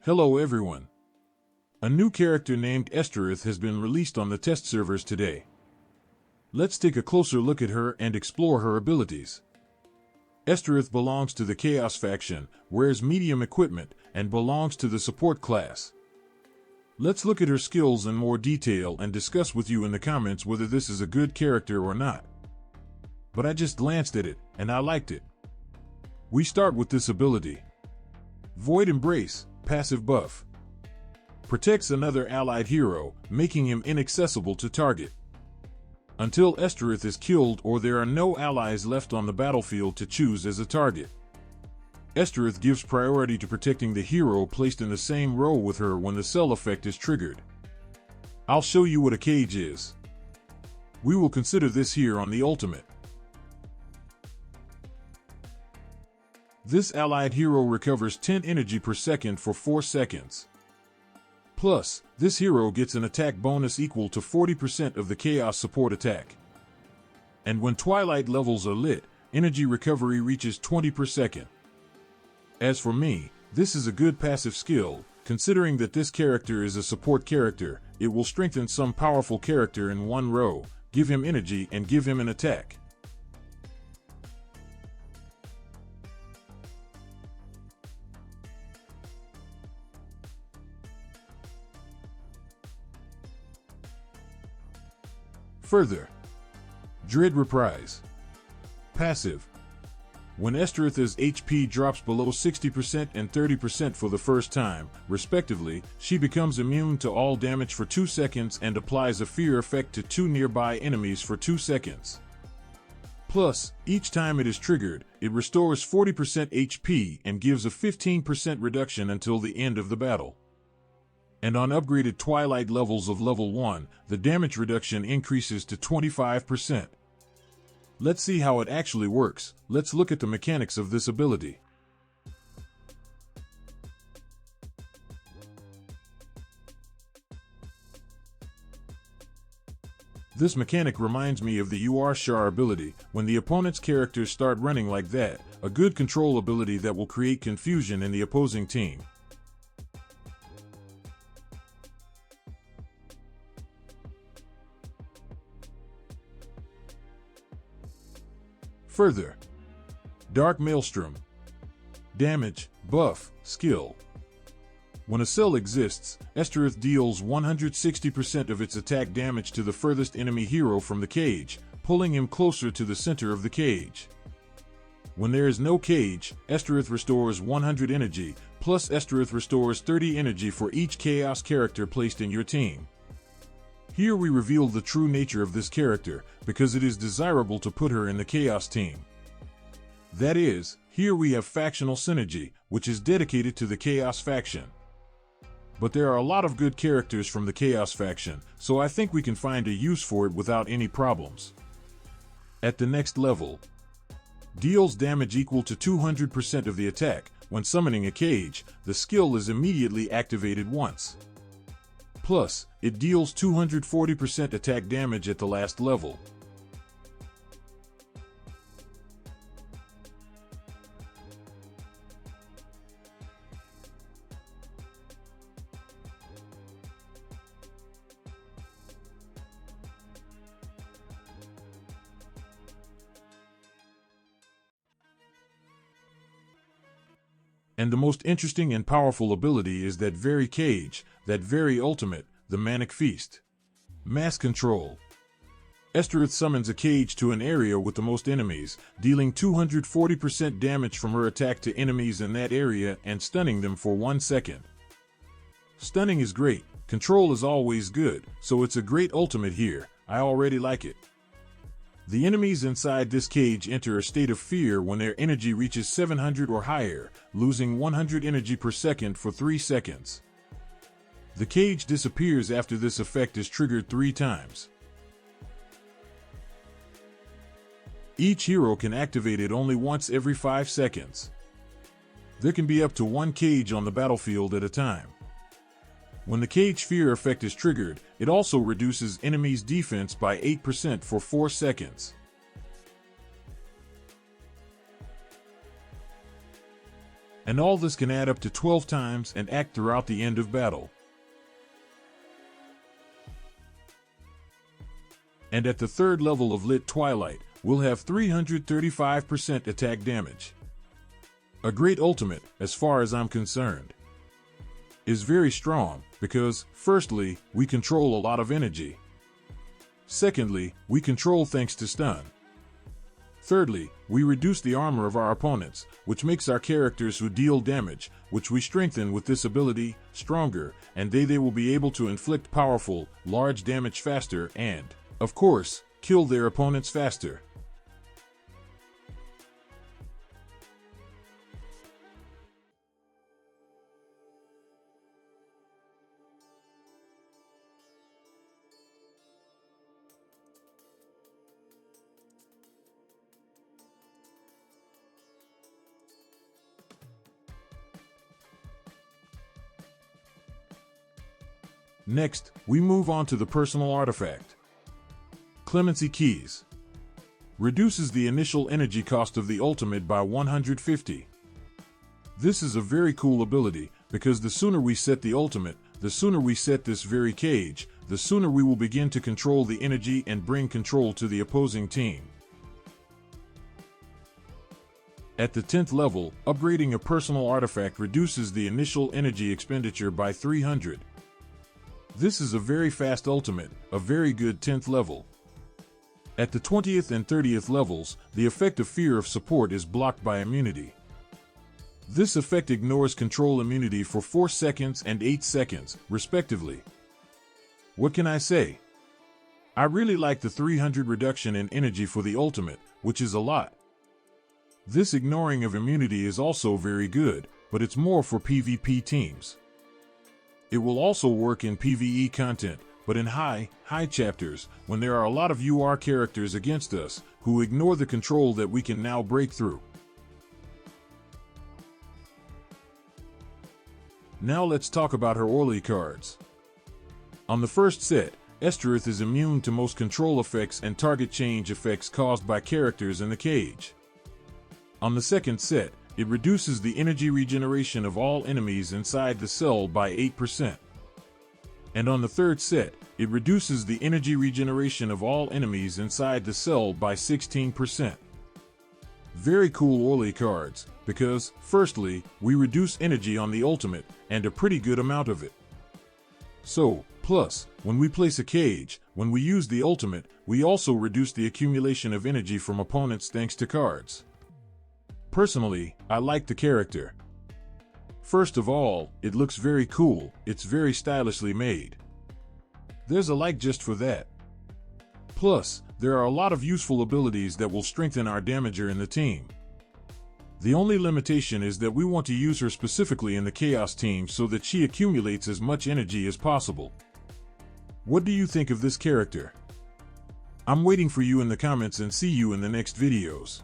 Hello everyone. A new character named ESTARITH has been released on the test servers today. Let's take a closer look at her and explore her abilities. ESTARITH belongs to the Chaos faction, wears medium equipment, and belongs to the support class. Let's look at her skills in more detail and discuss with you in the comments whether this is a good character or not. But I just glanced at it, and I liked it. We start with this ability. Void Embrace, passive buff. Protects another allied hero, making him inaccessible to target. Until ESTARITH is killed or there are no allies left on the battlefield to choose as a target. ESTARITH gives priority to protecting the hero placed in the same row with her when the cell effect is triggered. I'll show you what a cage is. We will consider this here on the ultimate. This allied hero recovers 10 energy per second for 4 seconds. Plus, this hero gets an attack bonus equal to 40% of the Chaos support attack. And when Twilight levels are lit, energy recovery reaches 20 per second. As for me, this is a good passive skill. Considering that this character is a support character, it will strengthen some powerful character in one row, give him energy and give him an attack. Further, Dread Reprise. Passive. When ESTARITH's HP drops below 60% and 30% for the first time, respectively, she becomes immune to all damage for 2 seconds and applies a fear effect to 2 nearby enemies for 2 seconds. Plus, each time it is triggered, it restores 40% HP and gives a 15% reduction until the end of the battle. And on upgraded Twilight levels of level 1, the damage reduction increases to 25%. Let's see how it actually works. Let's look at the mechanics of this ability. This mechanic reminds me of the UR-Char ability. When the opponent's characters start running like that, a good control ability that will create confusion in the opposing team. Further, Dark Maelstrom. Damage, buff, skill. When a cell exists, ESTARITH deals 160% of its attack damage to the furthest enemy hero from the cage, pulling him closer to the center of the cage. When there is no cage, ESTARITH restores 100 energy, plus ESTARITH restores 30 energy for each Chaos character placed in your team. Here we reveal the true nature of this character, because it is desirable to put her in the Chaos team. That is, here we have factional synergy, which is dedicated to the Chaos faction. But there are a lot of good characters from the Chaos faction, so I think we can find a use for it without any problems. At the next level, deals damage equal to 200% of the attack. When summoning a cage, the skill is immediately activated once. Plus, it deals 240% attack damage at the last level. And the most interesting and powerful ability is that very cage, that very ultimate, the Manic Feast. Mass control. ESTARITH summons a cage to an area with the most enemies, dealing 240% damage from her attack to enemies in that area and stunning them for 1 second. Stunning is great, control is always good, so it's a great ultimate here. I already like it. The enemies inside this cage enter a state of fear when their energy reaches 700 or higher, losing 100 energy per second for 3 seconds. The cage disappears after this effect is triggered 3 times. Each hero can activate it only once every 5 seconds. There can be up to 1 cage on the battlefield at a time. When the cage fear effect is triggered, it also reduces enemies' defense by 8% for 4 seconds. And all this can add up to 12 times and act throughout the end of battle. And at the third level of Lit Twilight, we'll have 335% attack damage. A great ultimate, as far as I'm concerned. Is very strong, because, firstly, we control a lot of energy. Secondly, we control thanks to stun. Thirdly, we reduce the armor of our opponents, which makes our characters who deal damage, which we strengthen with this ability, stronger, and they will be able to inflict powerful, large damage faster and, of course, kill their opponents faster. Next, we move on to the personal artifact. Clemency Keys. Reduces the initial energy cost of the ultimate by 150. This is a very cool ability, because the sooner we set the ultimate, the sooner we set this very cage, the sooner we will begin to control the energy and bring control to the opposing team. At the 10th level, upgrading a personal artifact reduces the initial energy expenditure by 300. This is a very fast ultimate, a very good 10th level. At the 20th and 30th levels, the effect of Fear of Support is blocked by immunity. This effect ignores control immunity for 4 seconds and 8 seconds, respectively. What can I say? I really like the 300 reduction in energy for the ultimate, which is a lot. This ignoring of immunity is also very good, but it's more for PvP teams. It will also work in PvE content, but in high chapters, when there are a lot of UR characters against us, who ignore the control that we can now break through. Now let's talk about her Orly cards. On the first set, ESTARITH is immune to most control effects and target change effects caused by characters in the cage. On the second set, it reduces the energy regeneration of all enemies inside the cell by 8%. And on the third set, it reduces the energy regeneration of all enemies inside the cell by 16%. Very cool Orly cards, because, firstly, we reduce energy on the ultimate, and a pretty good amount of it. So, plus, when we place a cage, when we use the ultimate, we also reduce the accumulation of energy from opponents thanks to cards. Personally, I like the character. First of all, it looks very cool, it's very stylishly made. There's a like just for that. Plus, there are a lot of useful abilities that will strengthen our damager in the team. The only limitation is that we want to use her specifically in the Chaos team so that she accumulates as much energy as possible. What do you think of this character? I'm waiting for you in the comments and see you in the next videos.